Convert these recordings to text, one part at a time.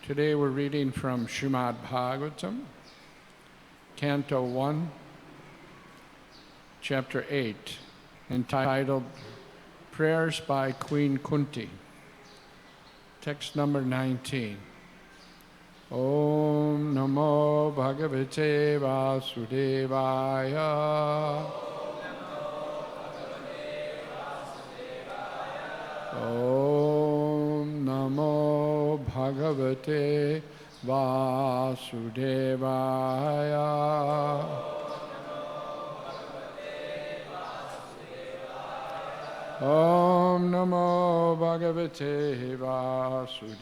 Today we're reading from Srimad Bhagavatam, Canto 1, Chapter 8, entitled Prayers by Queen Kunti. Text number 19. Om Namo Bhagavate Vasudevaya. Om Namo Bhagavate Vasudevaya. Om Namo Bhagavate Vasudevaya.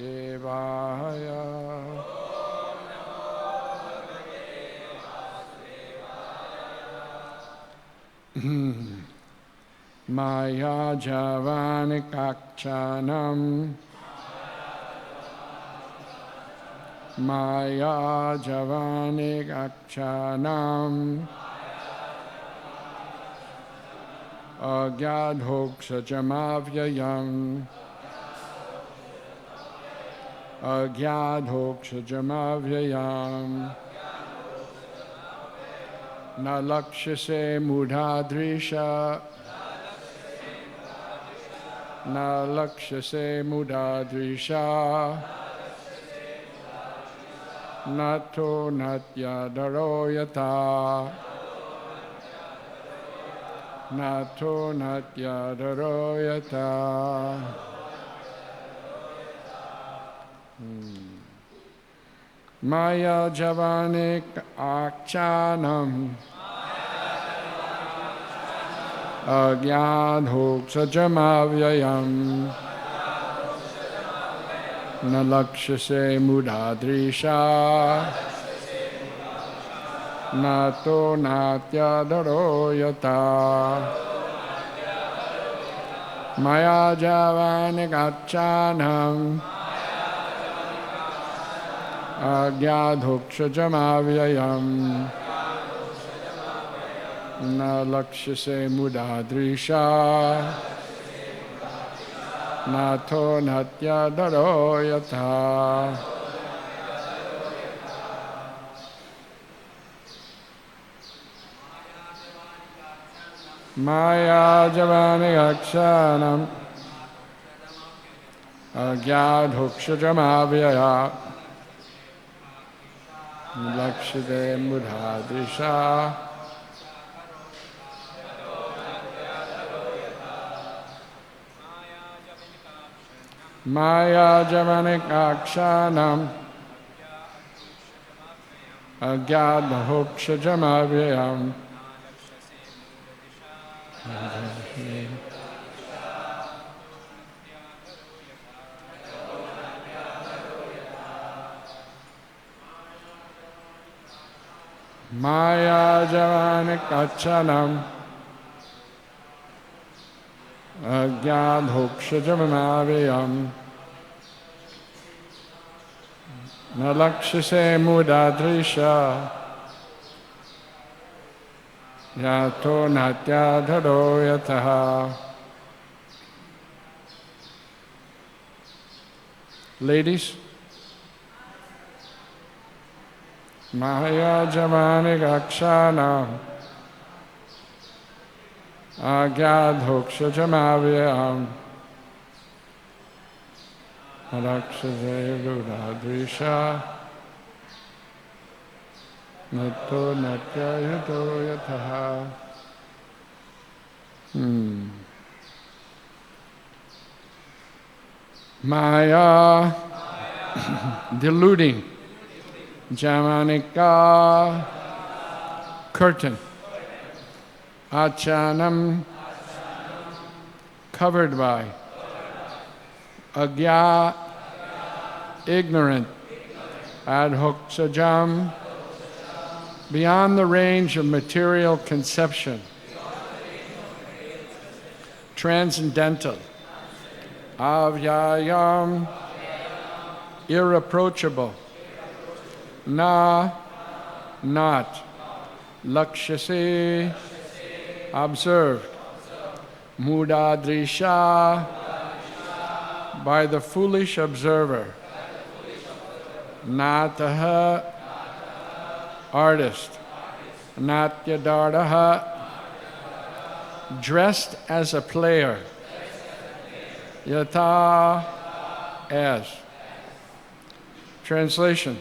Maya Javani Kakchanam. Maya Javani Kakchanam. Agyadhoksa Jamavyayam. Agyadhoksa Jamavyayam. Na lakshase mudhadrisha. Na lakshase mudhadrisha. Nato natyadaro yata. Nato natyadaro yata. Maya javanik akchanam. Agyadhoksa jamavyayam. Na lakshase mudhadrisha. Nato natyadaro yata. Maya javani gachanam. Agyadhoksha jamavyayam. Na lakshase mudhadrisha. Nato natyadaro yata. Maya javani akshanam. Agyadhoksha jamavyaya. Lakshade mudhadrisha. Maya javanik akshanam. Agyadhoksha jamavyayam. Maya javanik achanam. Agyadhoksha jamavyayam. Na lakshase mudhadrisha. Yato natyadharo yataha. Ladies, Maya javani gakshana. Agyadhoksha jamavyayam. Alakshase mudhadrisha. Nato natyayado yataha. Maya deluding. Jamanika curtain. Achanam covered by. Agya ignorant. Adhoksajam beyond the range of material conception. Transcendental. Avyayam irreproachable. Na not. Lakshase observed. Mudadrisha by the foolish observer. Nataha, artist. Natyadaraha, dressed as a player. Yatha, as. Translation: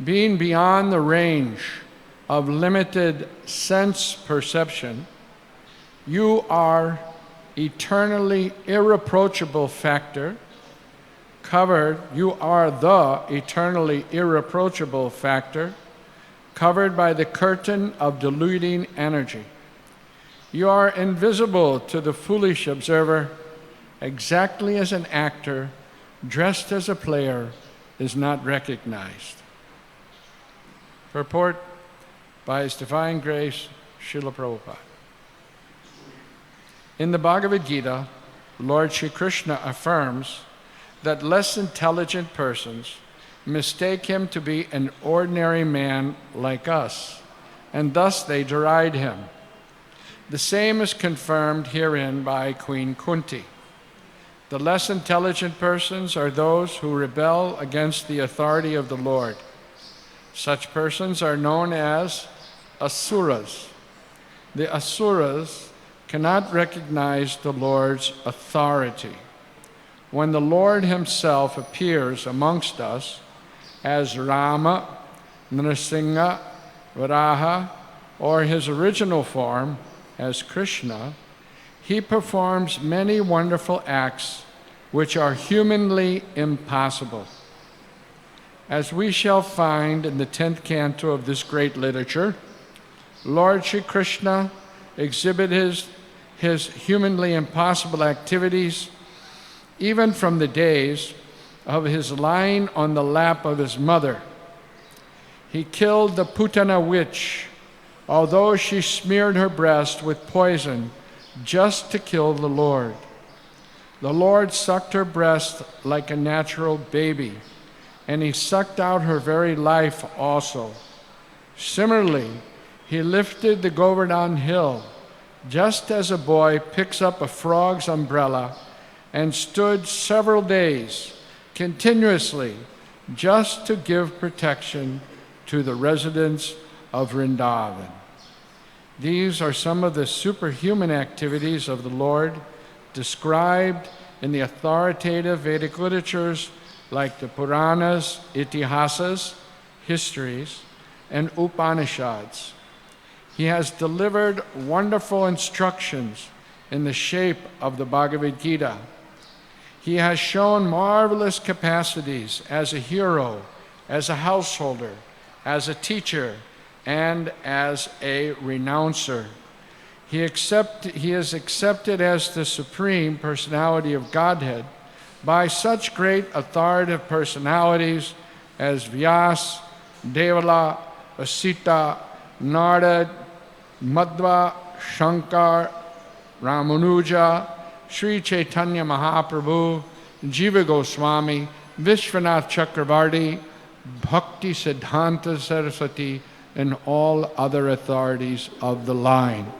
being beyond the range of limited sense perception, you are eternally irreproachable factor, you are the eternally irreproachable factor, covered by the curtain of deluding energy. You are invisible to the foolish observer, exactly as an actor dressed as a player is not recognized. Purport by His Divine Grace, Srila Prabhupada. In the Bhagavad-gita, Lord Sri Krishna affirms that less intelligent persons mistake him to be an ordinary man like us, and thus they deride him. The same is confirmed herein by Queen Kunti. The less intelligent persons are those who rebel against the authority of the Lord. Such persons are known as asuras. The asuras cannot recognize the Lord's authority. When the Lord himself appears amongst us as Rama, Nrsimha, Varaha, or his original form as Krishna, he performs many wonderful acts which are humanly impossible. As we shall find in the 10th canto of this great literature, Lord Sri Krishna exhibited his humanly impossible activities even from the days of his lying on the lap of his mother. He killed the Putana witch, although she smeared her breast with poison just to kill the Lord. The Lord sucked her breast like a natural baby, and he sucked out her very life also. Similarly, he lifted the Govardhan hill, just as a boy picks up a frog's umbrella, and stood several days continuously just to give protection to the residents of Vrindavan. These are some of the superhuman activities of the Lord described in the authoritative Vedic literatures like the Puranas, Itihasas, histories, and Upanishads. He has delivered wonderful instructions in the shape of the Bhagavad-gita. He has shown marvelous capacities as a hero, as a householder, as a teacher, and as a renouncer. He is accepted as the Supreme Personality of Godhead by such great authoritative personalities as Vyas, Devala, Asita, Narad, Madhva, Shankar, Ramanuja, Sri Chaitanya Mahaprabhu, Jiva Goswami, Vishwanath Chakravarti, Bhakti Siddhanta Saraswati, and all other authorities of the line.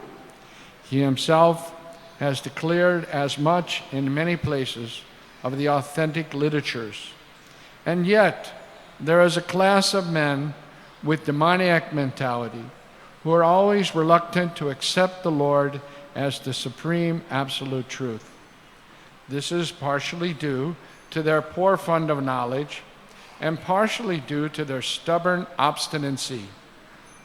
He himself has declared as much in many places of the authentic literatures. And yet, there is a class of men with demoniac mentality who are always reluctant to accept the Lord as the supreme absolute truth. This is partially due to their poor fund of knowledge and partially due to their stubborn obstinacy,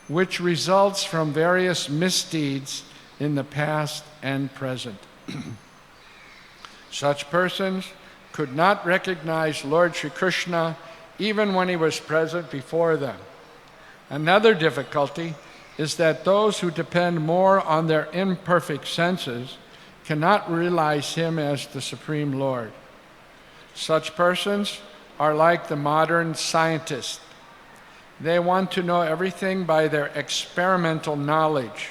which results from various misdeeds in the past and present. Such persons could not recognize Lord Sri Krishna even when he was present before them. Another difficulty is that those who depend more on their imperfect senses cannot realize him as the Supreme Lord. Such persons are like the modern scientist. They want to know everything by their experimental knowledge,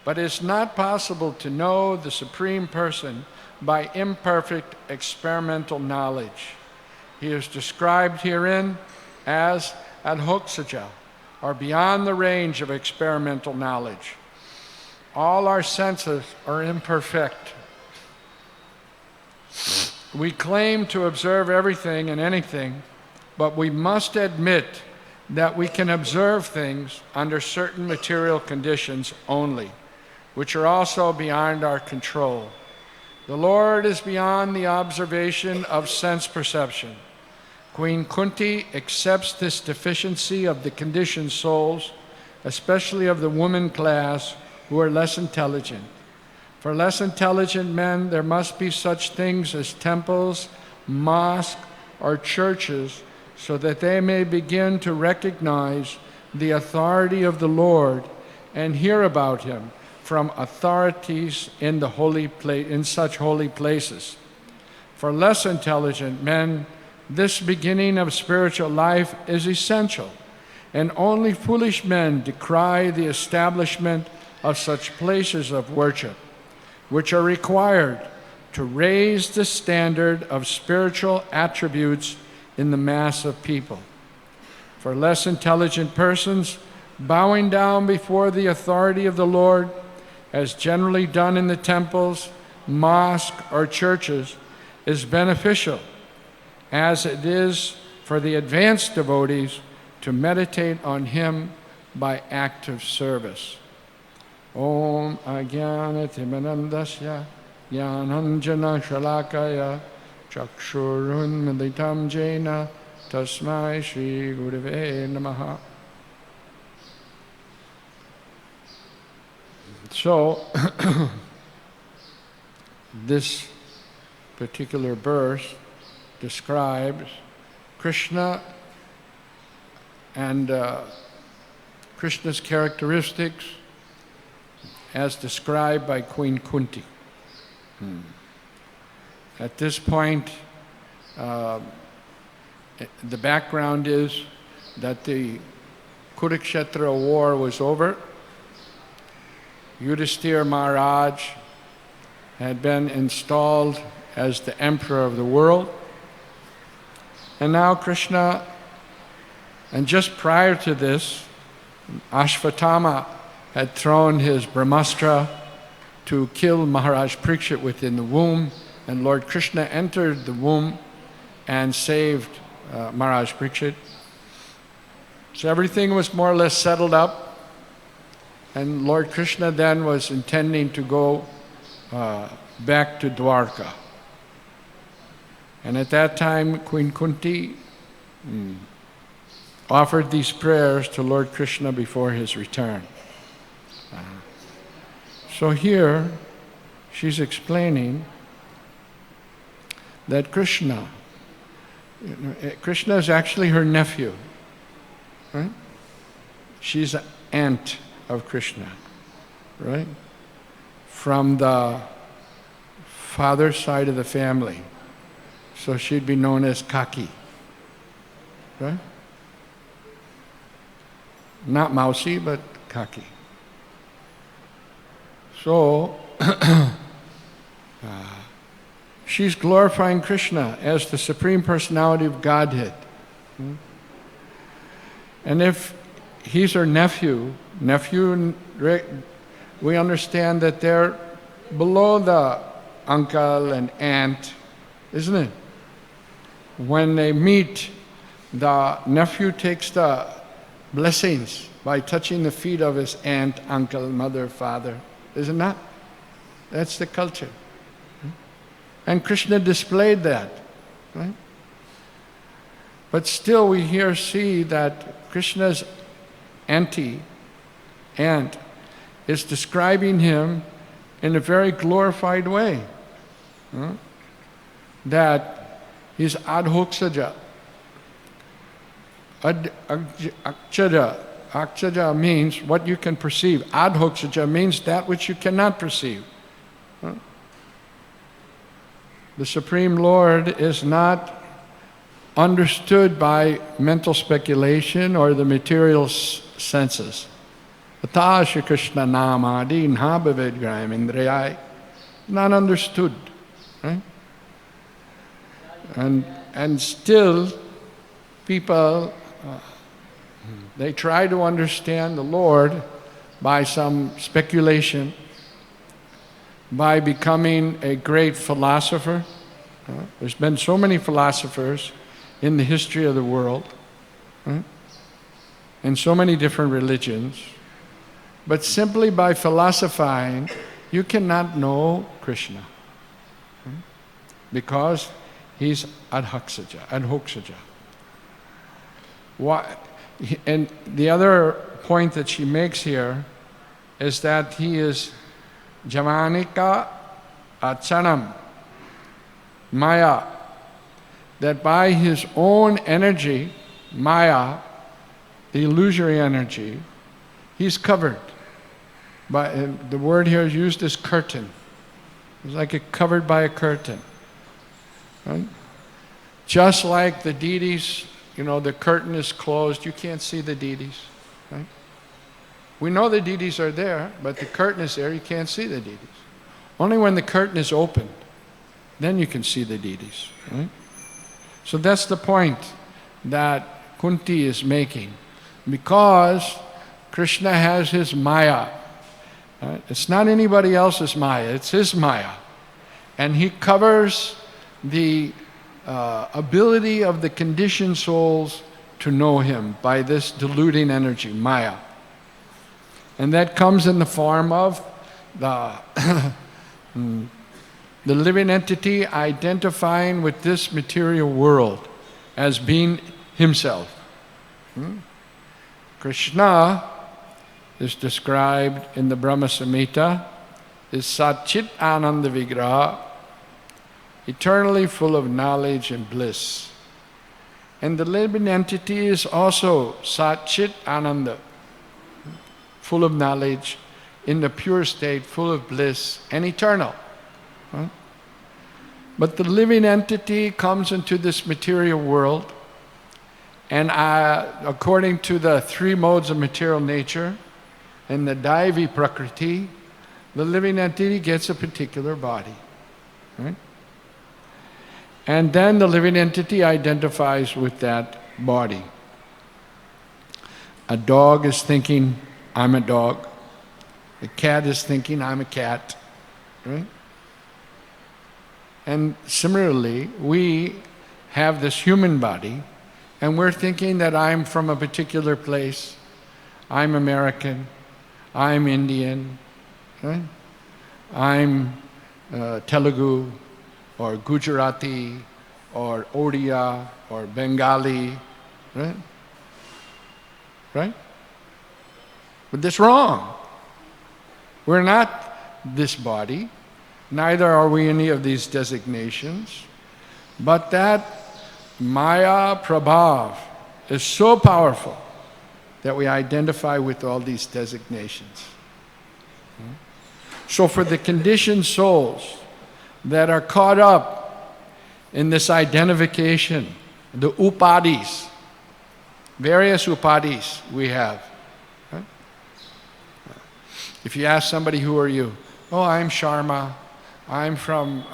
but it's not possible to know the Supreme Person by imperfect experimental knowledge. He is described herein as adhoksaja, or beyond the range of experimental knowledge. All our senses are imperfect. We claim to observe everything and anything but we must admit that we can observe things under certain material conditions only, which are also beyond our control. The Lord is beyond the observation of sense perception. Queen Kunti accepts this deficiency of the conditioned souls, especially of the woman class who are less intelligent. For less intelligent men, there must be such things as temples, mosques, or churches, so that they may begin to recognize the authority of the Lord and hear about him from authorities in such holy places. For less intelligent men, this beginning of spiritual life is essential, and only foolish men decry the establishment of such places of worship, which are required to raise the standard of spiritual attributes in the mass of people. For less intelligent persons, bowing down before the authority of the Lord, as generally done in the temples, mosques, or churches, is beneficial, as it is for the advanced devotees to meditate on him by active service. Om Ajnana-Timanandasya Jnananjana Shalakaya Chakshurunmilitam Jena Tasmai Shri Gurave Namaha. So, this particular verse describes Krishna and Krishna's characteristics as described by Queen Kunti. At this point, the background is that the Kurukshetra war was over. Yudhisthira Maharaj had been installed as the emperor of the world. And now Krishna, and just prior to this, Ashvatthama had thrown his Brahmastra to kill Maharaj Parikshit within the womb, and Lord Krishna entered the womb and saved Maharaj Parikshit. So everything was more or less settled up, and Lord Krishna then was intending to go back to Dwarka. And at that time, Queen Kunti offered these prayers to Lord Krishna before his return. So here, she's explaining that Krishna is actually her nephew, right? She's an aunt of Krishna, right? From the father's side of the family. So she'd be known as Kaki, right? Not Mausi, but Kaki. So, she's glorifying Krishna as the Supreme Personality of Godhead. And if he's her nephew, we understand that they're below the uncle and aunt, isn't it? When they meet, the nephew takes the blessings by touching the feet of his aunt, uncle, mother, father. Isn't that? That's the culture. And Krishna displayed that, right? But still we here see that Krishna's aunt is describing him in a very glorified way. That he's adhoksaja. Akshara means what you can perceive. Adhoksaja means that which you cannot perceive. The Supreme Lord is not understood by mental speculation or the material senses. Atasha Krishna nama din habhavid graham indriyai. Not understood. Right? And still, people, they try to understand the Lord by some speculation, by becoming a great philosopher. There's been so many philosophers, in the history of the world, right? In so many different religions. But simply by philosophizing, you cannot know Krishna, right? Because he's adhoksaja. Why? And the other point that she makes here is that he is javanika achanam, maya, that by his own energy, maya, the illusory energy, he's covered. The word here is used as curtain. It's like covered by a curtain. Right? Just like the deities, the curtain is closed, you can't see the deities. Right? We know the deities are there, but the curtain is there, you can't see the deities. Only when the curtain is opened, then you can see the deities. Right? So that's the point that Kunti is making. Because Krishna has his Maya. Right? It's not anybody else's Maya, it's his Maya. And he covers the ability of the conditioned souls to know him by this deluding energy, Maya. And that comes in the form of the living entity identifying with this material world as being himself. Krishna is described in the Brahma Samhita as Satchit Ananda Vigraha, eternally full of knowledge and bliss. And the living entity is also Satchit Ananda, full of knowledge, in the pure state, full of bliss, and eternal. Right? But the living entity comes into this material world, and according to the three modes of material nature, and the Daivi Prakriti, the living entity gets a particular body. Right? And then the living entity identifies with that body. A dog is thinking, I'm a dog. A cat is thinking, I'm a cat. Right? And similarly, we have this human body, and we're thinking that I'm from a particular place. I'm American. I'm Indian. Right? I'm Telugu, or Gujarati, or Odia, or Bengali. Right? Right? But that's wrong. We're not this body. Neither are we any of these designations. But that Maya Prabhav is so powerful that we identify with all these designations. So for the conditioned souls that are caught up in this identification, the upadis, various upadis we have. Right? If you ask somebody, who are you? Oh, I'm Sharma. I'm from,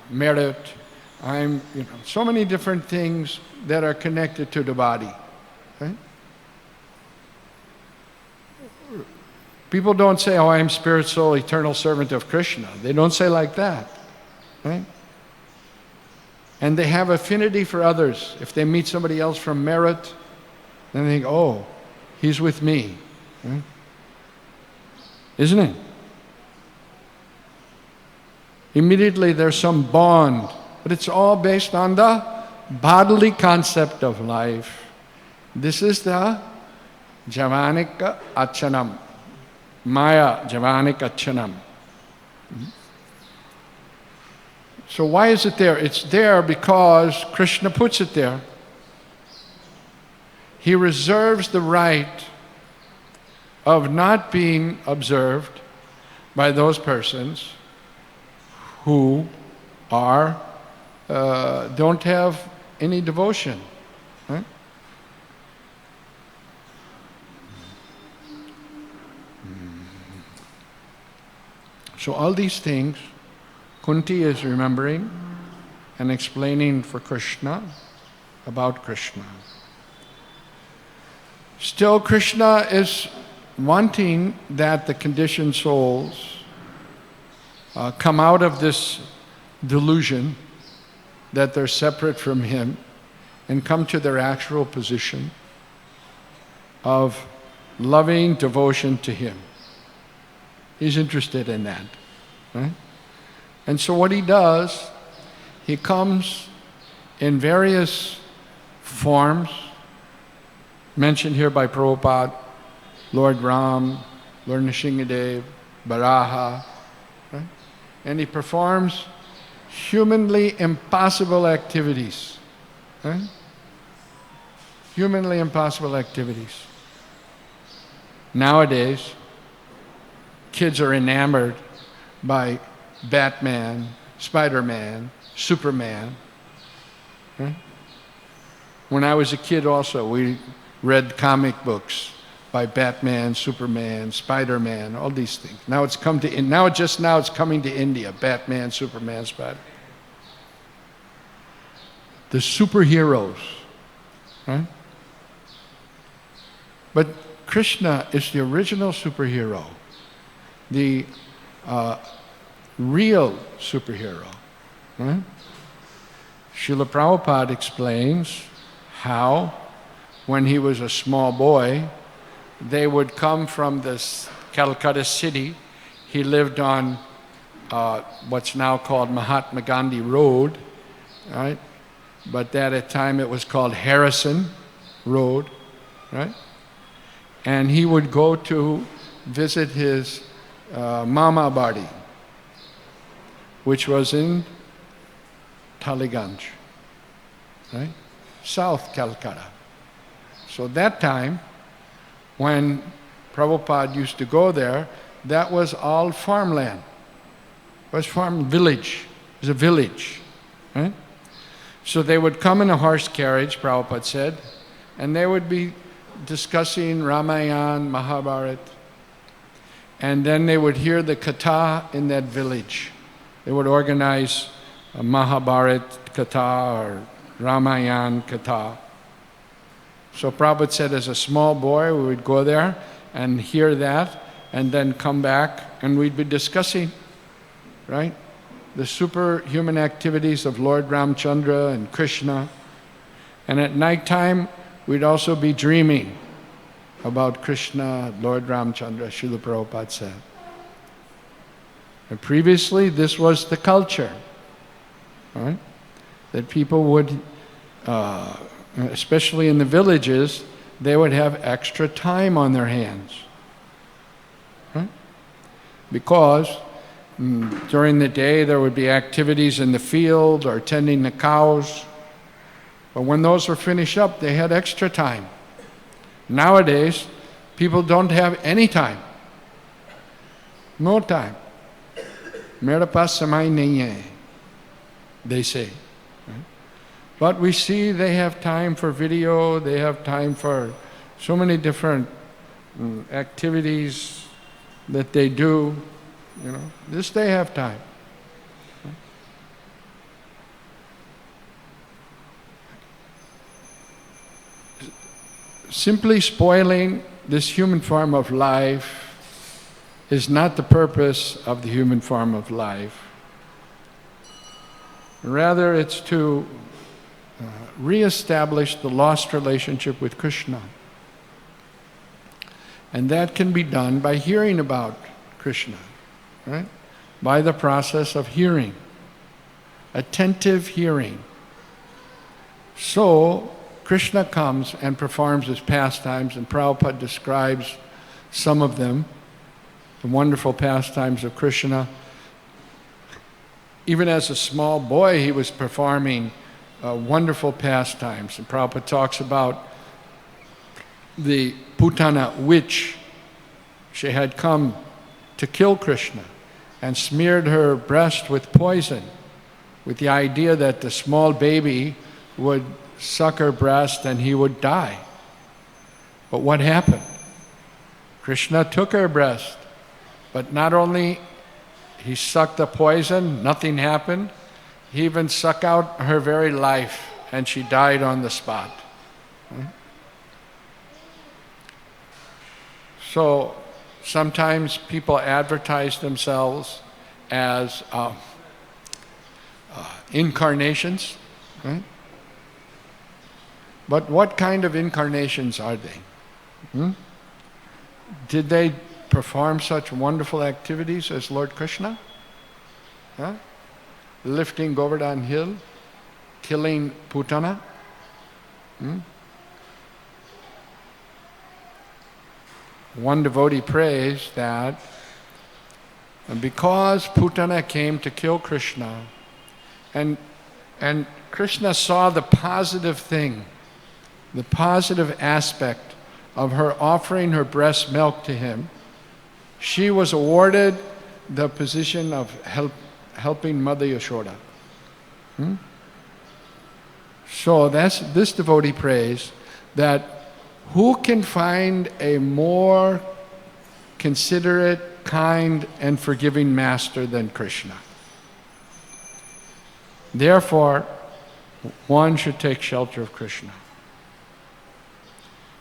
Merit. I'm, so many different things that are connected to the body. Right? People don't say, oh, I'm spirit, soul, eternal servant of Krishna. They don't say like that. Right? And they have affinity for others. If they meet somebody else from Merit, then they think, oh, he's with me. Right? Isn't it? Immediately there's some bond, but it's all based on the bodily concept of life. This is the Javanika Achanam, Maya Javanika Achanam. So why is it there? It's there because Krishna puts it there. He reserves the right of not being observed by those persons who are don't have any devotion. Right? So all these things Kunti is remembering and explaining for Krishna about Krishna. Still, Krishna is wanting that the conditioned souls come out of this delusion that they're separate from Him and come to their actual position of loving devotion to Him. He's interested in that. Right? And so what He does, He comes in various forms, mentioned here by Prabhupada, Lord Ram, Lord Nrsimhadev, Varaha, right? And He performs humanly impossible activities. Right? Humanly impossible activities. Nowadays, kids are enamored by Batman, Spider-Man, Superman. Right? When I was a kid also, we read comic books by Batman, Superman, Spider-Man, all these things. Now it's come to now it's coming to India, Batman, Superman, Spider. The superheroes, right? But Krishna is the original superhero, the real superhero. Right? Srila Prabhupada explains how, when he was a small boy, they would come from this Calcutta city. He lived on what's now called Mahatma Gandhi Road, right? But at that time it was called Harrison Road, right? And he would go to visit his Mama Badi, which was in Taliganj, right? South Calcutta. So that time, when Prabhupada used to go there, that was all farmland. It was village. It was a village, right? So they would come in a horse carriage, Prabhupada said, and they would be discussing Ramayana, Mahabharata, and then they would hear the katha in that village. They would organize a Mahabharata katha or Ramayana katha. So Prabhupada said, as a small boy, we would go there and hear that, and then come back, and we'd be discussing, right? The superhuman activities of Lord Ramchandra and Krishna. And at night time, we'd also be dreaming about Krishna, Lord Ramchandra, Srila Prabhupada said. And previously, this was the culture, right? That people would, especially in the villages, they would have extra time on their hands, right? Because during the day there would be activities in the field or tending the cows. But when those were finished up, they had extra time. Nowadays, people don't have any time. No time. Mera paas samay nahi hai, they say. But we see they have time for video, they have time for so many different activities that they do. You know, this they have time. Simply spoiling this human form of life is not the purpose of the human form of life. Rather, it's to re-establish the lost relationship with Krishna. And that can be done by hearing about Krishna, right? By the process of hearing, attentive hearing. So, Krishna comes and performs his pastimes, and Prabhupada describes some of them, the wonderful pastimes of Krishna. Even as a small boy, he was performing wonderful pastimes. And Prabhupada talks about the Putana witch. She had come to kill Krishna and smeared her breast with poison with the idea that the small baby would suck her breast and he would die. But what happened? Krishna took her breast, but not only he sucked the poison, nothing happened, he even sucked out her very life, and she died on the spot. So sometimes people advertise themselves as incarnations Right? But what kind of incarnations are they? Did they perform such wonderful activities as Lord Krishna? Huh? Lifting Govardhan Hill, killing Putana? One devotee prays that because Putana came to kill Krishna, and Krishna saw the positive thing, the positive aspect of her offering her breast milk to him, she was awarded the position of helping Mother Yashoda. So this devotee prays that who can find a more considerate, kind, and forgiving master than Krishna? Therefore, one should take shelter of Krishna.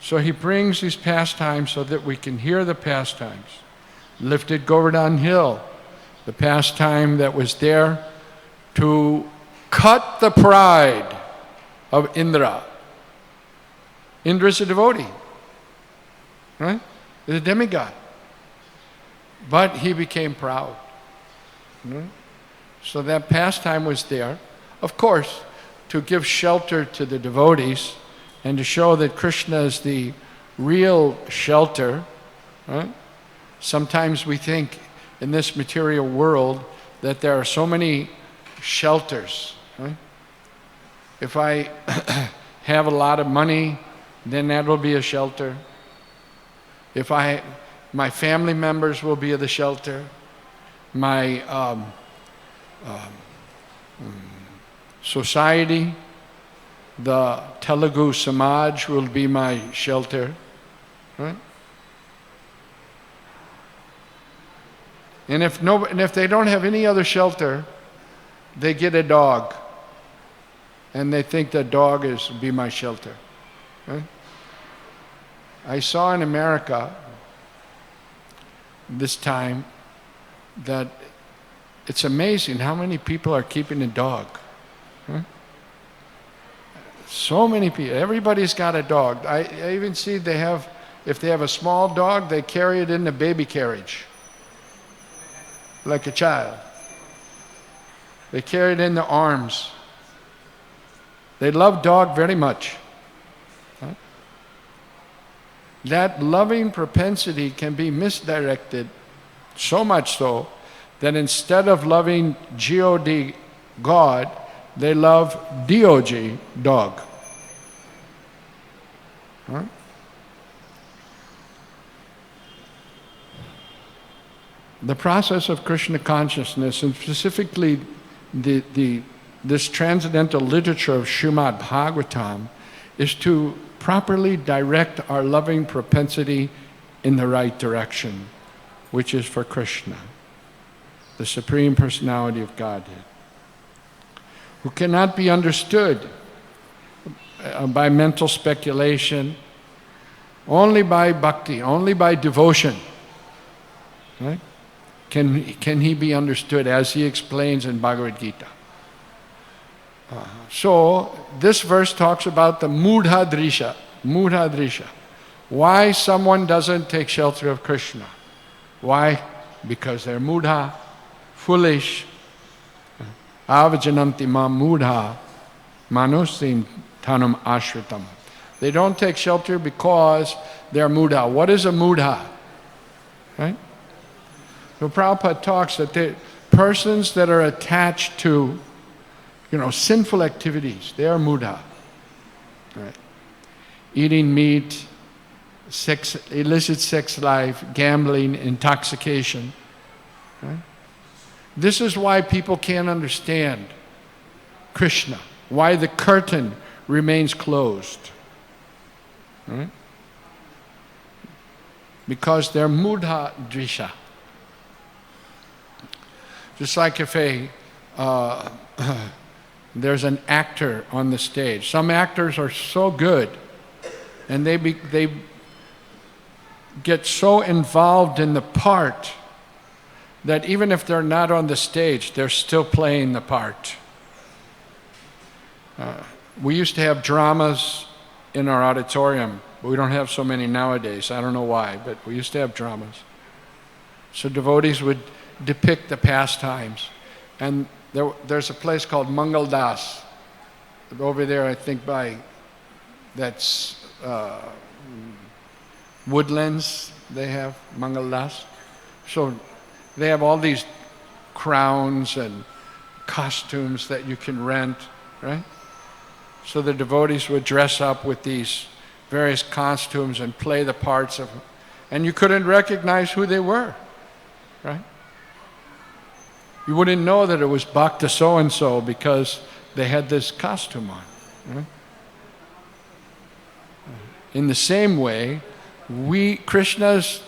So he brings these pastimes so that we can hear the pastimes. Lifted Govardhan Hill, the pastime that was there to cut the pride of Indra. Indra's a devotee, right? He's a demigod. But he became proud. So that pastime was there, of course, to give shelter to the devotees and to show that Krishna is the real shelter. Right? Sometimes we think in this material world that there are so many shelters. Right? If I have a lot of money, then that will be a shelter. If my family members will be the shelter. My society, the Telugu Samaj will be my shelter. Right? And if they don't have any other shelter, they get a dog. And they think the dog will be my shelter. Right? I saw in America this time that it's amazing how many people are keeping a dog. So many people. Everybody's got a dog. I even see if they have a small dog, they carry it in the baby carriage, like a child. They carry it in their arms. They love dog very much. That loving propensity can be misdirected, so much so that instead of loving G-O-D, God, they love D-O-G, dog. Huh? The process of Krishna consciousness, and specifically this transcendental literature of Srimad Bhagavatam, is to properly direct our loving propensity in the right direction, which is for Krishna, the Supreme Personality of Godhead, who cannot be understood by mental speculation, only by bhakti, only by devotion. Right? Can he be understood as he explains in Bhagavad-gita. So this verse talks about the mudha drisha. Why someone doesn't take shelter of Krishna. Why? Because they're mudha, foolish. Avajananti ma mudha manusim tanam ashritam. They don't take shelter because they're mudha. What is a mudha? Right? So Prabhupada talks that the persons that are attached to sinful activities, they are mudha. Right? Eating meat, illicit sex life, gambling, intoxication. Right? This is why people can't understand Krishna, why the curtain remains closed. Right? Because they're mudha drisha. Just like if there's an actor on the stage. Some actors are so good, and they get so involved in the part that even if they're not on the stage, they're still playing the part. We used to have dramas in our auditorium. We don't have so many nowadays. I don't know why, but we used to have dramas. So devotees would depict the pastimes. And there's a place called Mangala over there, I think, by that's Woodlands. They have Mangala. So they have all these crowns and costumes that you can rent, right? So the devotees would dress up with these various costumes and play the parts of them. And you couldn't recognize who they were, right? You wouldn't know that it was Bhakta so-and-so because they had this costume on, right? In the same way, Krishna's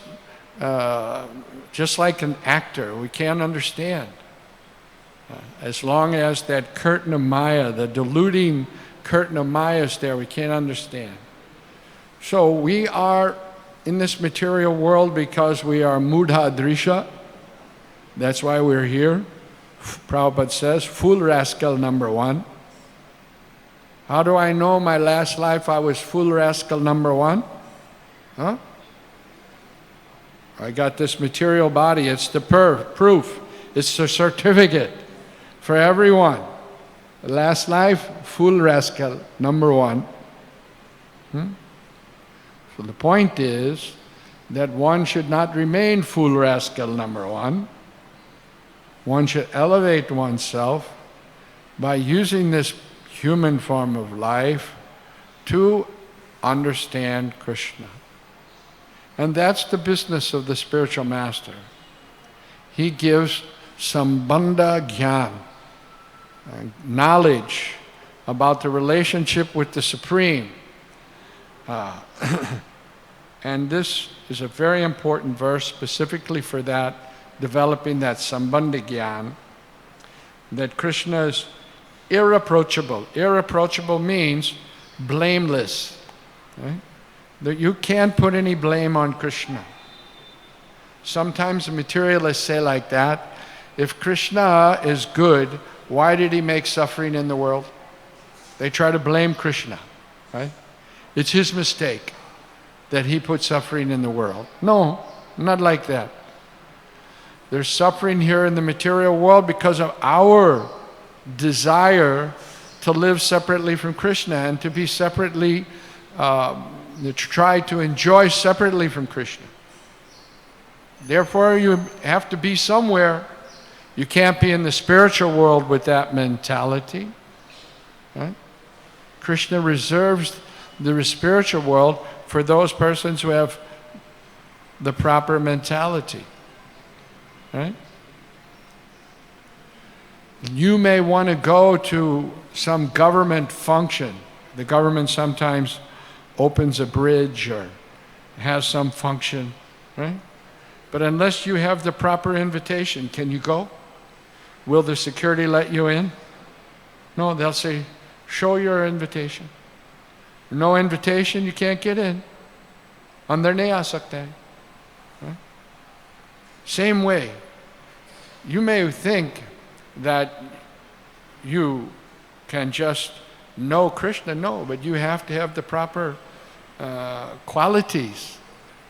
just like an actor. We can't understand. As long as that curtain of Maya, the deluding curtain of Maya is there, we can't understand. So we are in this material world because we are mudha drisha. That's why we're here. Prabhupada says, fool rascal number one. How do I know my last life I was fool rascal number one? Huh? I got this material body. It's the proof. It's the certificate for everyone. The last life, fool rascal number one. So the point is that one should not remain fool rascal number one. One should elevate oneself by using this human form of life to understand Krishna. And that's the business of the spiritual master. He gives sambandha jnana, knowledge about the relationship with the Supreme. And this is a very important verse specifically for that, developing that sambandha jnana, that Krishna is irreproachable. Irreproachable means blameless. Right? That you can't put any blame on Krishna. Sometimes the materialists say like that, if Krishna is good, why did he make suffering in the world? They try to blame Krishna, right? It's his mistake that he put suffering in the world. No, not like that. There's suffering here in the material world because of our desire to live separately from Krishna and to be separately, to try to enjoy separately from Krishna. Therefore, you have to be somewhere. You can't be in the spiritual world with that mentality. Right? Krishna reserves the spiritual world for those persons who have the proper mentality. Right? You may want to go to some government function. The government sometimes opens a bridge or has some function, right? But unless you have the proper invitation, can you go? Will the security let you in? No, they'll say, show your invitation. No invitation, you can't get in. Andar nahi aa sakta hai. Right? Same way, you may think that you can just know Krishna. No, but you have to have the proper qualities.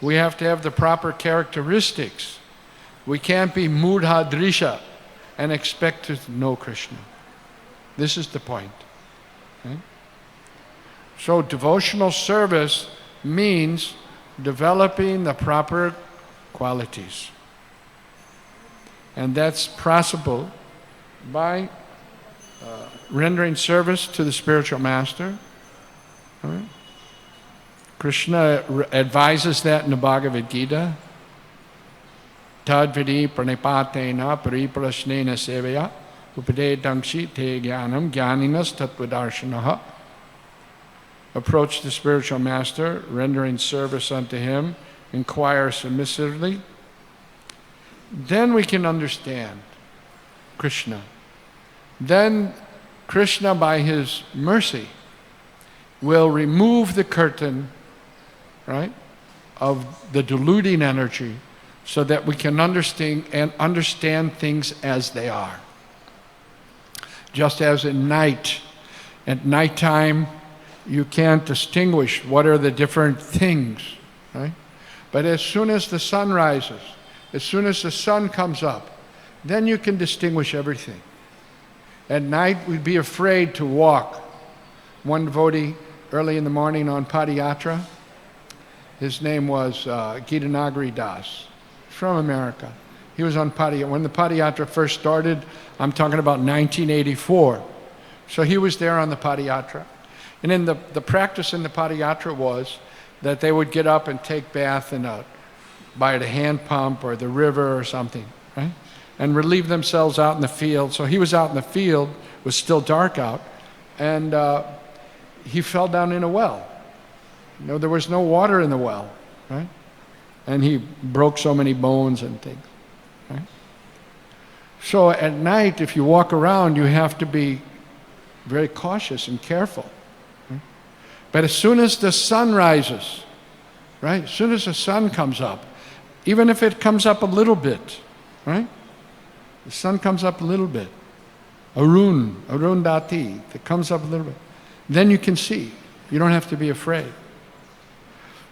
We have to have the proper characteristics. We can't be mudha drisha and expect to know Krishna. This is the point. Okay? So devotional service means developing the proper qualities. And that's possible by rendering service to the spiritual master. Right? Krishna advises that in the Bhagavad-gita. Tadvidi pranipatena pariprasnena sevaya upadetangshi te jnanam jnaninas tattvadarshanaha. Approach the spiritual master, rendering service unto him, inquire submissively. Then we can understand Krishna. Then Krishna, by his mercy, will remove the curtain, right, of the deluding energy so that we can understand things as they are. Just as at night, At nighttime, you can't distinguish what are the different things, right? But as soon as the sun rises, as soon as the sun comes up, then you can distinguish everything. At night, we'd be afraid to walk. One devotee, early in the morning on Padayatra, his name was Gitanagari Das, from America. He was on Padayatra. When the Padayatra first started, I'm talking about 1984. So he was there on the Padayatra. And then the practice in the Padayatra was that they would get up and take bath by the hand pump or the river or something, right? And relieve themselves out in the field. So he was out in the field, it was still dark out, and he fell down in a well. There was no water in the well, right? And he broke so many bones and things, right? So at night, if you walk around, you have to be very cautious and careful. Right? But as soon as the sun rises, right? As soon as the sun comes up, even if it comes up a little bit, right? The sun comes up a little bit. Arundhati, it comes up a little bit. Then you can see. You don't have to be afraid.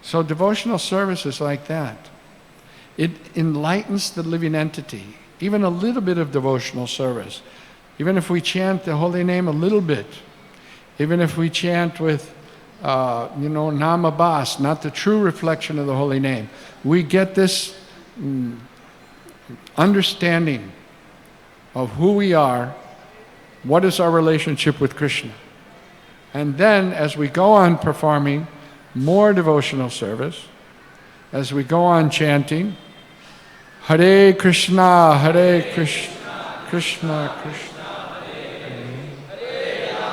So devotional service is like that. It enlightens the living entity. Even a little bit of devotional service. Even if we chant the holy name a little bit. Even if we chant with, namabhas, not the true reflection of the holy name. We get this understanding of who we are, what is our relationship with Krishna. And then as we go on performing more devotional service, as we go on chanting, Hare Krishna, Hare Krishna, Krishna Krishna, Hare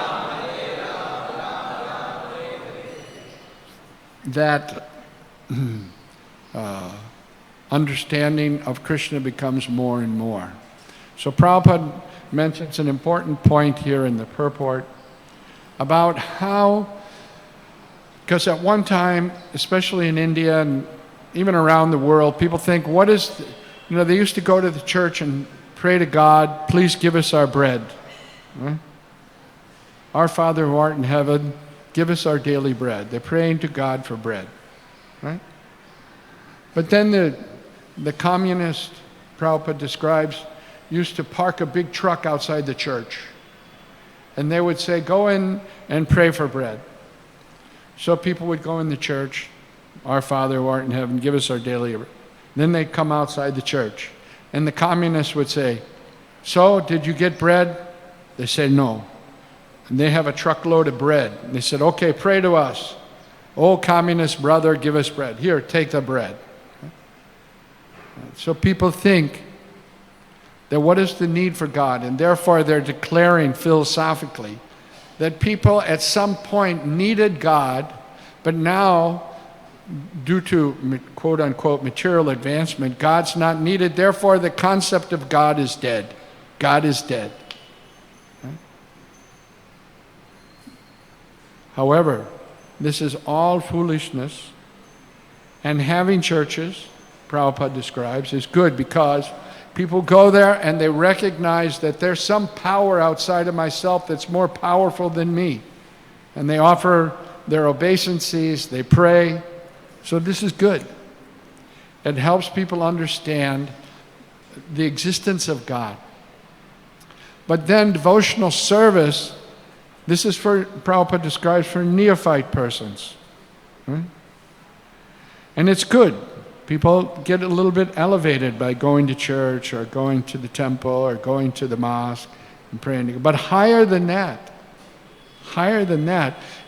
that understanding of Krishna becomes more and more. So Prabhupada mentions an important point here in the purport about how, because at one time, especially in India and even around the world, people think, they used to go to the church and pray to God, please give us our bread. Right? Our Father who art in heaven, give us our daily bread. They're praying to God for bread. Right? But then the communist, Prabhupada describes, used to park a big truck outside the church. And they would say, go in and pray for bread. So people would go in the church, our Father who art in heaven, give us our daily bread. Then they'd come outside the church. And the communists would say, so, did you get bread? They say, no. And they have a truckload of bread. And they said, okay, pray to us. Oh, communist brother, give us bread. Here, take the bread. So people think that what is the need for God? And therefore they're declaring philosophically that people at some point needed God, but now, due to quote-unquote material advancement, God's not needed. Therefore the concept of God is dead. God is dead. Right? However, this is all foolishness, and having churches, Prabhupada describes, is good because people go there and they recognize that there's some power outside of myself that's more powerful than me. And they offer their obeisances, they pray. So this is good. It helps people understand the existence of God. But then devotional service, this is for, Prabhupada describes, for neophyte persons. Right? And it's good. People get a little bit elevated by going to church or going to the temple or going to the mosque and praying. But higher than that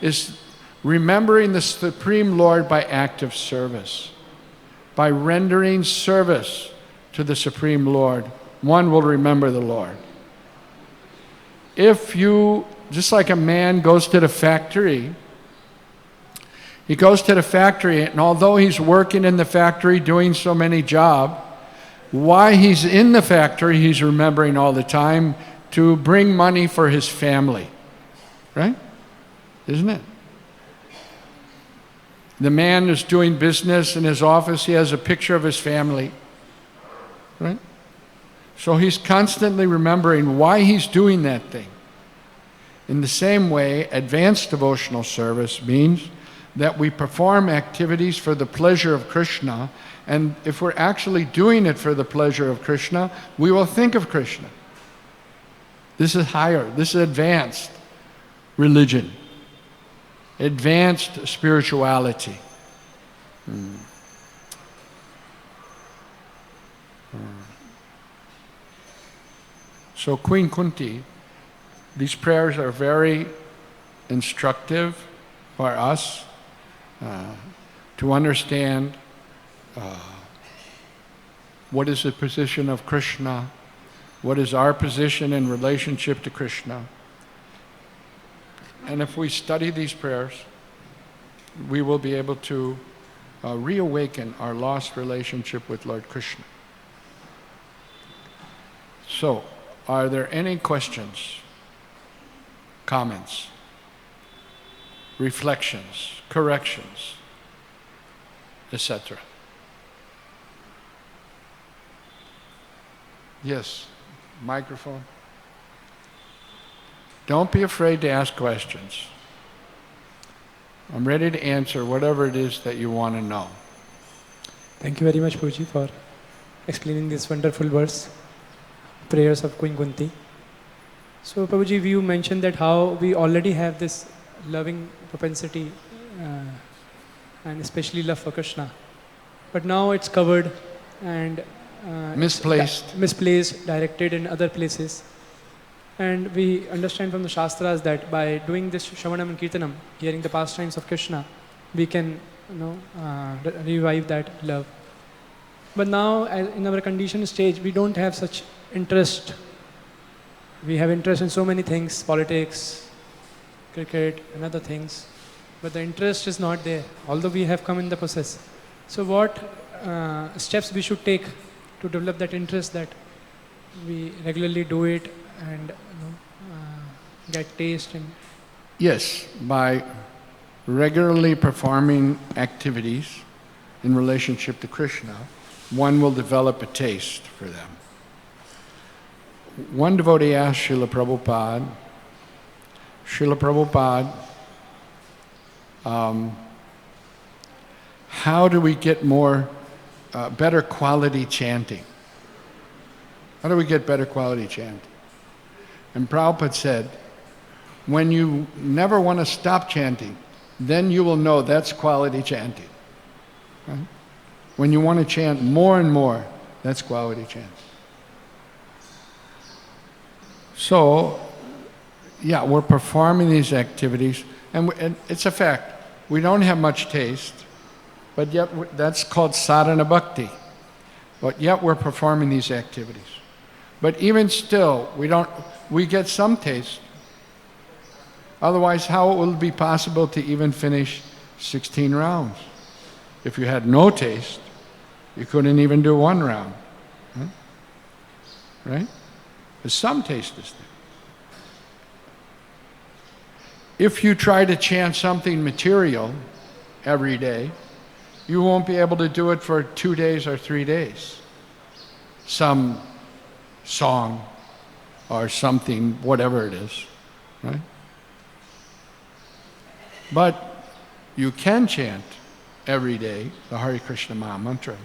is remembering the Supreme Lord by active service. By rendering service to the Supreme Lord, one will remember the Lord. If you, just like a man goes to the factory, he goes to the factory, and although he's working in the factory doing so many jobs, while he's in the factory, he's remembering all the time to bring money for his family. Right? Isn't it? The man is doing business in his office, he has a picture of his family. Right? So he's constantly remembering why he's doing that thing. In the same way, advanced devotional service means that we perform activities for the pleasure of Krishna, and if we're actually doing it for the pleasure of Krishna, we will think of Krishna. This is higher, this is advanced religion, advanced spirituality. So Queen Kunti, these prayers are very instructive for us to understand what is the position of Krishna, what is our position in relationship to Krishna. And if we study these prayers, we will be able to reawaken our lost relationship with Lord Krishna. So, are there any questions, comments, reflections, corrections, etc.? Yes, microphone. Don't be afraid to ask questions. I'm ready to answer whatever it is that you want to know. Thank you very much, Prabhuji, for explaining this wonderful verse, prayers of Queen Kunti. So, Prabhuji, you mentioned that how we already have this loving propensity and especially love for Krishna. But now it's covered and misplaced, directed in other places. And we understand from the Shastras that by doing this Shravanam and Kirtanam, hearing the pastimes of Krishna, we can revive that love. But now, in our conditioned stage, we don't have such interest. We have interest in so many things, politics, cricket, and other things. But the interest is not there, although we have come in the process. So what steps we should take to develop that interest, that we regularly do it and get taste? And Yes, by regularly performing activities in relationship to Krishna, one will develop a taste for them. One devotee asked Srila Prabhupada, how do we get more, better quality chanting? How do we get better quality chanting? And Prabhupada said, when you never want to stop chanting, then you will know that's quality chanting. Right? When you want to chant more and more, that's quality chanting. So, yeah, we're performing these activities, and it's a fact. We don't have much taste, but yet that's called sadhana bhakti. But yet we're performing these activities. But even still, we get some taste. Otherwise, how will it be possible to even finish 16 rounds? If you had no taste, you couldn't even do one round. Right? There's some taste is there. If you try to chant something material every day, you won't be able to do it for 2 days or 3 days. Some song or something, whatever it is, right? But you can chant every day the Hare Krishna Maha Mantra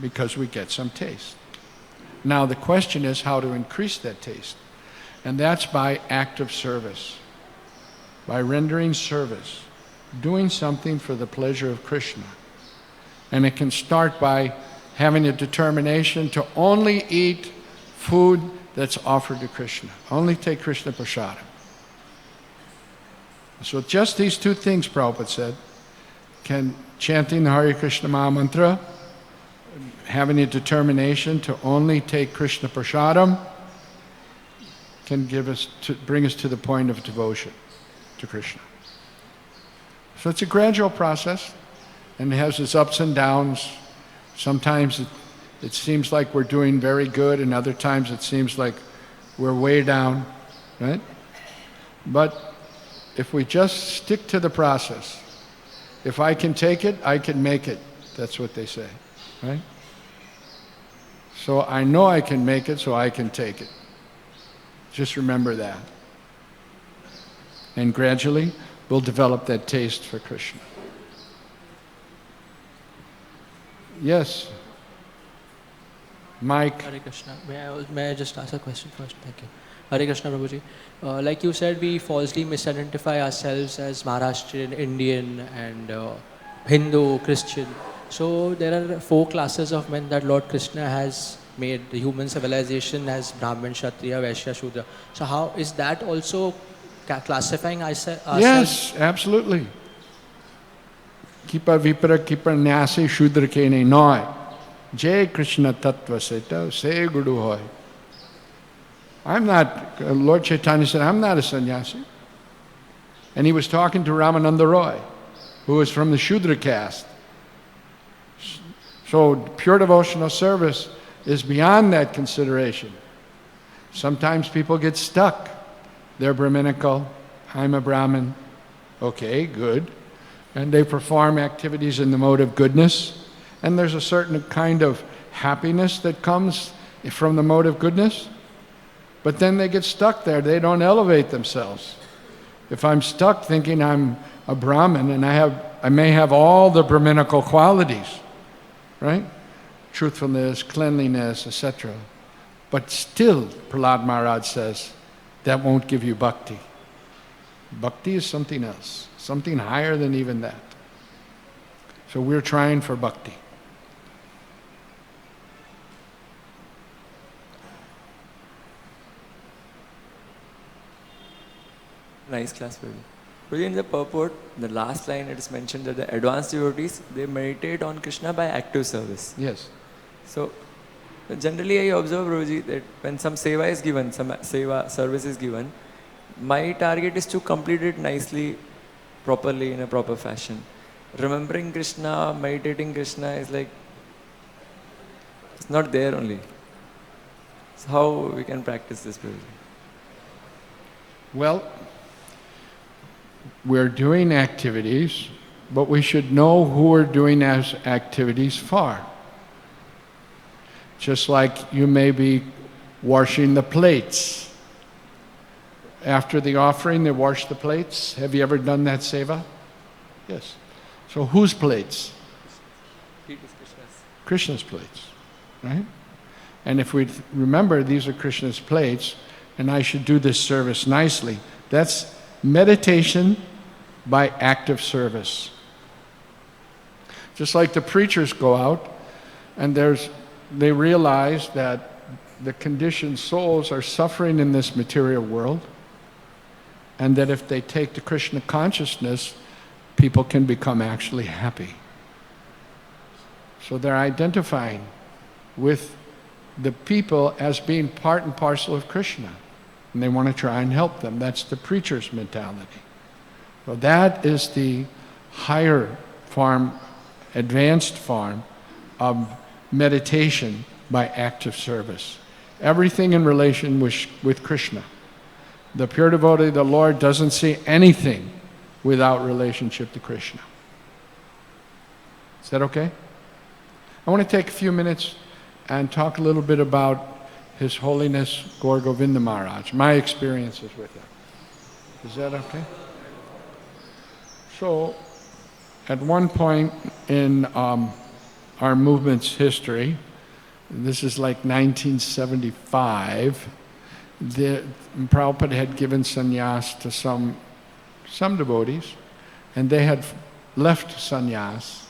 because we get some taste. Now the question is how to increase that taste. And that's by active service, by rendering service, doing something for the pleasure of Krishna. And it can start by having a determination to only eat food that's offered to Krishna. Only take Krishna prasadam. So just these two things, Prabhupada said, chanting the Hare Krishna Maha Mantra, having a determination to only take Krishna prasadam, can bring us to the point of devotion to Krishna. So it's a gradual process, and it has its ups and downs. Sometimes it seems like we're doing very good, and other times it seems like we're way down, right? But if we just stick to the process, if I can take it, I can make it. That's what they say, right? So I know I can make it, so I can take it. Just remember that. and gradually we'll develop that taste for Krishna. Yes. Mike. Hare Krishna. May I just ask a question first? Thank you. Hare Krishna, Prabhuji. Like you said, we falsely misidentify ourselves as Maharashtrian, Indian, and Hindu, Christian. So there are 4 classes of men that Lord Krishna has made. The human civilization as Brahmin, Kshatriya, Vaishya, Shudra. So how is that also classifying ourselves? Yes, absolutely. Kipa vipara kipa nyasi shudra ke ne noi. Jai Krishna tattva seta se guru hoy. I'm not, Lord Chaitanya said, I'm not a sannyasi. And he was talking to Ramananda Roy, who was from the Shudra caste. So pure devotional service is beyond that consideration. Sometimes people get stuck. They're Brahminical, I'm a Brahmin. Okay, good. And they perform activities in the mode of goodness. And there's a certain kind of happiness that comes from the mode of goodness. But then they get stuck there. They don't elevate themselves. If I'm stuck thinking I'm a Brahmin and I may have all the Brahminical qualities, right? Truthfulness, cleanliness, etc. But still, Prahlad Maharaj says, that won't give you bhakti. Bhakti is something else, something higher than even that. So we're trying for bhakti. Nice class, Prabhu. Prabhu, in the purport, the last line it is mentioned that the advanced devotees, they meditate on Krishna by active service. Yes. So, generally I observe, Prabhuji, that when some seva is given, some seva service is given, my target is to complete it nicely, properly, in a proper fashion. Remembering Krishna, meditating Krishna is like, it's not there only. So how we can practice this, Prabhuji? Well, we're doing activities, but we should know who we're doing as activities for. Just like you may be washing the plates. After the offering, they wash the plates. Have you ever done that seva? Yes. So whose plates? Krishna's plates, right? And if we remember these are Krishna's plates, and I should do this service nicely, that's meditation by active service. Just like the preachers go out and they realize that the conditioned souls are suffering in this material world, and that if they take to Krishna consciousness, people can become actually happy. So they're identifying with the people as being part and parcel of Krishna. And they want to try and help them. That's the preacher's mentality. So that is the higher form, advanced form of meditation by active service. Everything in relation with Krishna. The pure devotee of the Lord doesn't see anything without relationship to Krishna. Is that okay? I want to take a few minutes and talk a little bit about His Holiness Gaur Govinda Maharaj, my experiences with him. Is that okay? So, at one point in our movement's history, this is like 1975, Prabhupada had given sannyas to some devotees, and they had left sannyas.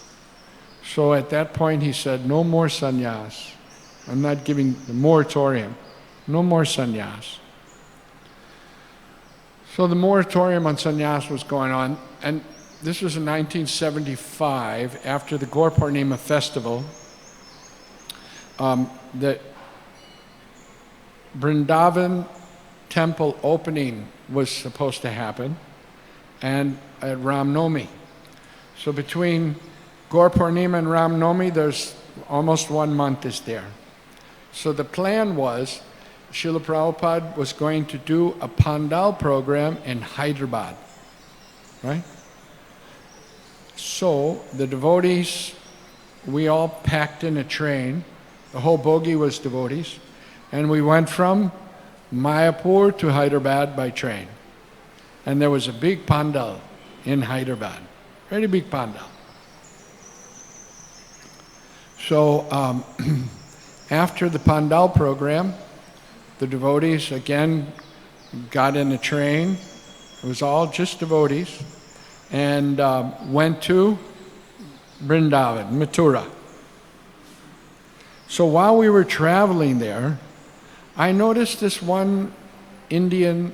So at that point he said, no more sannyas. I'm not giving the moratorium. No more sannyas. So the moratorium on sannyas was going on, and this was in 1975, after the Gaur Purnima festival. The Vrindavan temple opening was supposed to happen, and at Ram Nomi. So between Gaur Purnima and Ram Nomi, there's almost 1 month is there. So the plan was, Srila Prabhupada was going to do a Pandal program in Hyderabad, right? So the devotees, we all packed in a train, the whole bogie was devotees, and we went from Mayapur to Hyderabad by train. and there was a big pandal in Hyderabad, very big pandal. So after the pandal program, the devotees again got in a train. It was all just devotees, and went to Vrindavan, Mathura. So while we were traveling there, I noticed this one Indian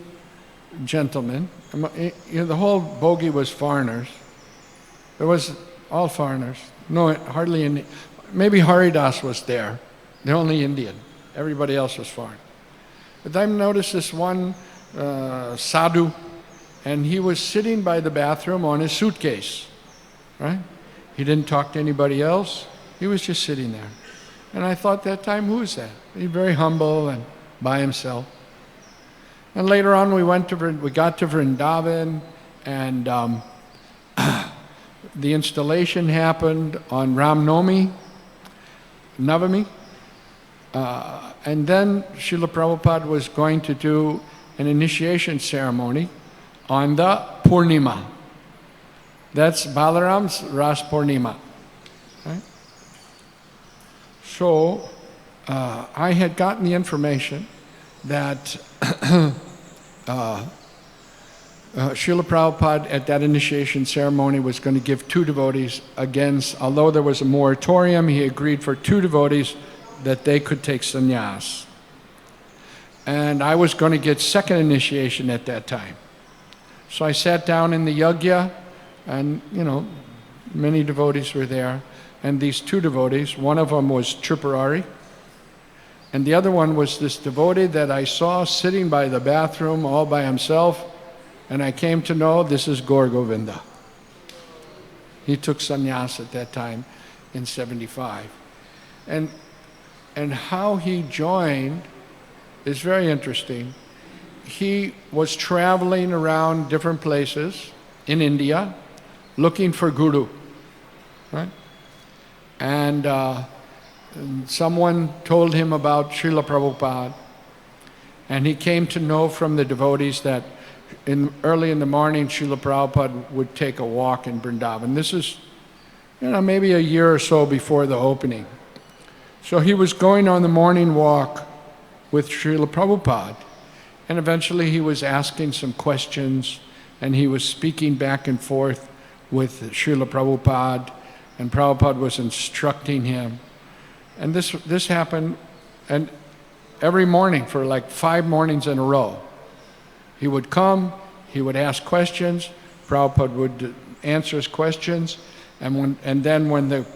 gentleman. The whole bogie was foreigners. It was all foreigners. No, hardly any. Maybe Haridas was there, the only Indian. Everybody else was foreign. But I noticed this one sadhu, and he was sitting by the bathroom on his suitcase, right? He didn't talk to anybody else. He was just sitting there. And I thought that time, who is that? He's very humble and by himself. And later on, we got to Vrindavan, and the installation happened on Ram Navami, and then Srila Prabhupada was going to do an initiation ceremony on the Purnima. That's Balaram's Ras Purnima. Right? So I had gotten the information that Srila Prabhupada at that initiation ceremony was going to give 2 devotees against, although there was a moratorium, he agreed for 2 devotees that they could take sannyas. And I was going to get second initiation at that time. So I sat down in the yagya, and many devotees were there. And these 2 devotees, one of them was Tripurari, and the other one was this devotee that I saw sitting by the bathroom all by himself, and I came to know this is Gaur Govinda. He took sannyas at that time in 75. And how he joined is very interesting. He was traveling around different places in India looking for guru, right? And someone told him about Srila Prabhupada, and he came to know from the devotees that early in the morning Srila Prabhupada would take a walk in Vrindavan. This is maybe a year or so before the opening. So he was going on the morning walk with Srila Prabhupada, and eventually he was asking some questions, and he was speaking back and forth with Srila Prabhupada, and Prabhupada was instructing him. And this happened and every morning for like 5 mornings in a row. He would come, he would ask questions, Prabhupada would answer his questions, and then when the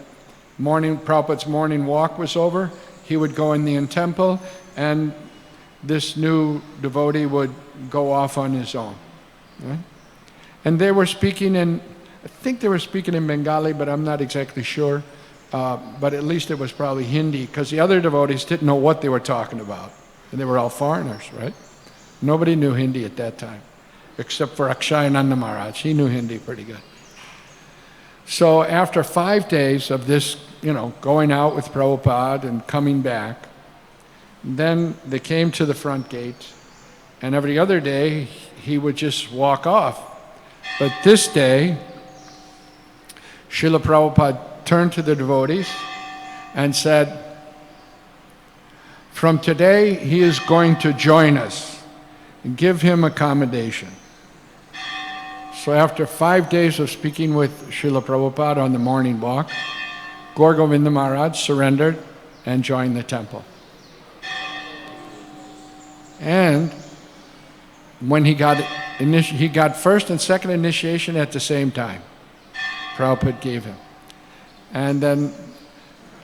Prabhupada's morning walk was over, he would go in the temple, and this new devotee would go off on his own. Right? And they were speaking I think they were speaking in Bengali, but I'm not exactly sure. But at least it was probably Hindi, because the other devotees didn't know what they were talking about. And they were all foreigners, right? Nobody knew Hindi at that time, except for Akshayananda Maharaj. He knew Hindi pretty good. So after 5 days of this, going out with Prabhupada and coming back, then they came to the front gate, and every other day he would just walk off. But this day, Srila Prabhupada turned to the devotees and said, from today he is going to join us. Give him accommodation. So after 5 days of speaking with Srila Prabhupada on the morning walk, Gaur Govinda Maharaj surrendered and joined the temple. And when he got first and second initiation at the same time. Prabhupada gave him. And then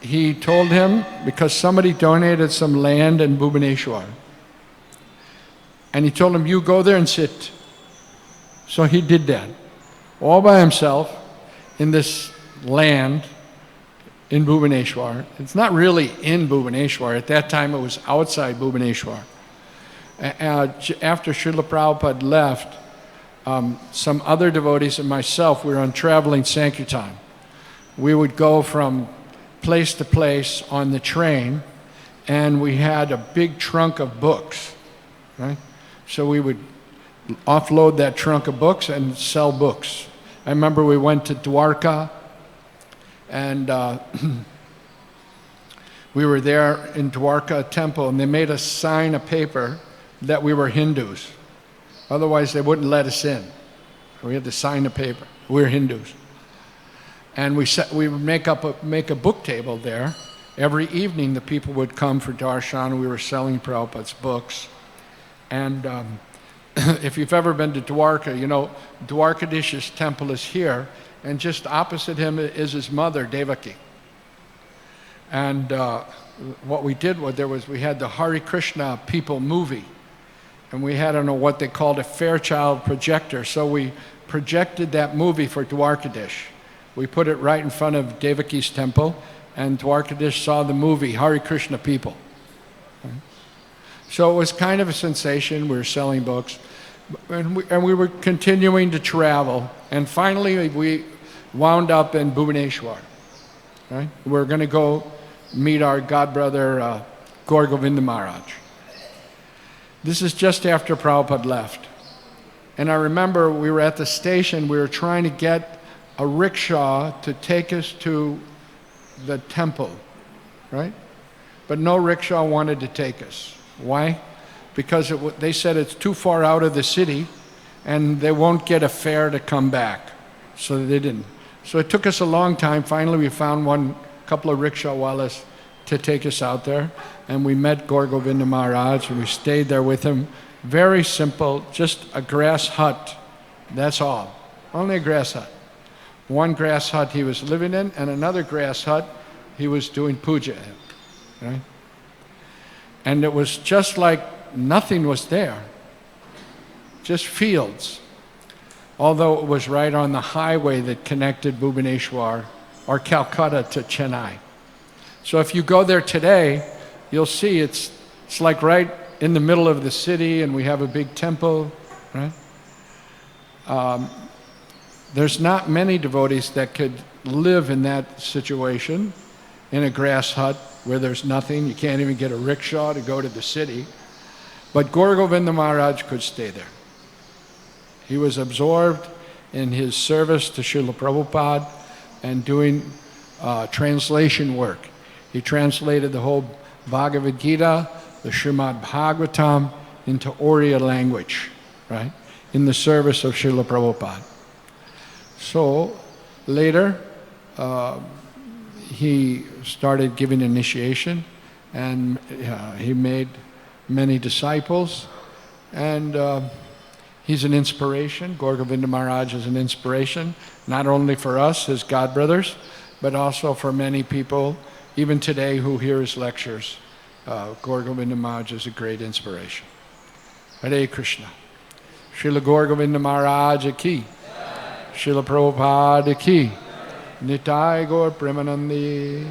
he told him, because somebody donated some land in Bhubaneswar, and he told him, you go there and sit. So he did that, all by himself, in this land in Bhubaneswar. It's not really in Bhubaneswar. At that time it was outside Bhubaneswar. After Srila Prabhupada left, some other devotees and myself, we were on traveling Sankirtan. We would go from place to place on the train, and we had a big trunk of books, right? So we would offload that trunk of books and sell books. I remember we went to Dwarka, and we were there in Dwarka temple, and they made us sign a paper that we were Hindus. Otherwise, they wouldn't let us in. We had to sign a paper. We're Hindus. And we would make a book table there. Every evening, the people would come for darshan. We were selling Prabhupada's books. And if you've ever been to Dwarka, you know, Dwarkadish's temple is here, and just opposite him is his mother, Devaki. And what we did was we had the Hare Krishna people movie, and we had, I don't know what they called a Fairchild projector, so we projected that movie for Dwarkadish. We put it right in front of Devaki's temple, and Dwarkadish saw the movie Hare Krishna people. So it was kind of a sensation. We were selling books, and we were continuing to travel, and finally we wound up in Bhubaneswar. Right? We were going to go meet our godbrother Gaur Govinda Maharaj. This is just after Prabhupada left. And I remember we were at the station, we were trying to get a rickshaw to take us to the temple, right? But no rickshaw wanted to take us. Why? Because they said it's too far out of the city and they won't get a fare to come back. So they didn't. So it took us a long time. Finally, we found couple of rickshaw-wallas to take us out there. And we met Gaur Govinda Maharaj, and we stayed there with him. Very simple, just a grass hut. That's all. Only a grass hut. One grass hut he was living in, and another grass hut he was doing puja in. Right? And it was just like nothing was there. Just fields. Although it was right on the highway that connected Bhubaneswar or Calcutta to Chennai. So if you go there today, you'll see it's like right in the middle of the city, and we have a big temple, right? There's not many devotees that could live in that situation, in a grass hut where there's nothing. You can't even get a rickshaw to go to the city. But Gaur Govinda Maharaj could stay there. He was absorbed in his service to Srila Prabhupada and doing translation work. He translated the whole Bhagavad-gita, the Srimad Bhagavatam, into Oriya language, right? In the service of Srila Prabhupada. So later, he started giving initiation, and he made many disciples, and he's an inspiration. Gaur Govinda Maharaj is an inspiration, not only for us, his godbrothers, but also for many people, even today, who hear his lectures. Gaur Govinda Maharaj is a great inspiration. Hare Krishna. Srila Gaur Govinda Maharaj ki. Srila Prabhupada ki. Nitai Gaur Premanandi.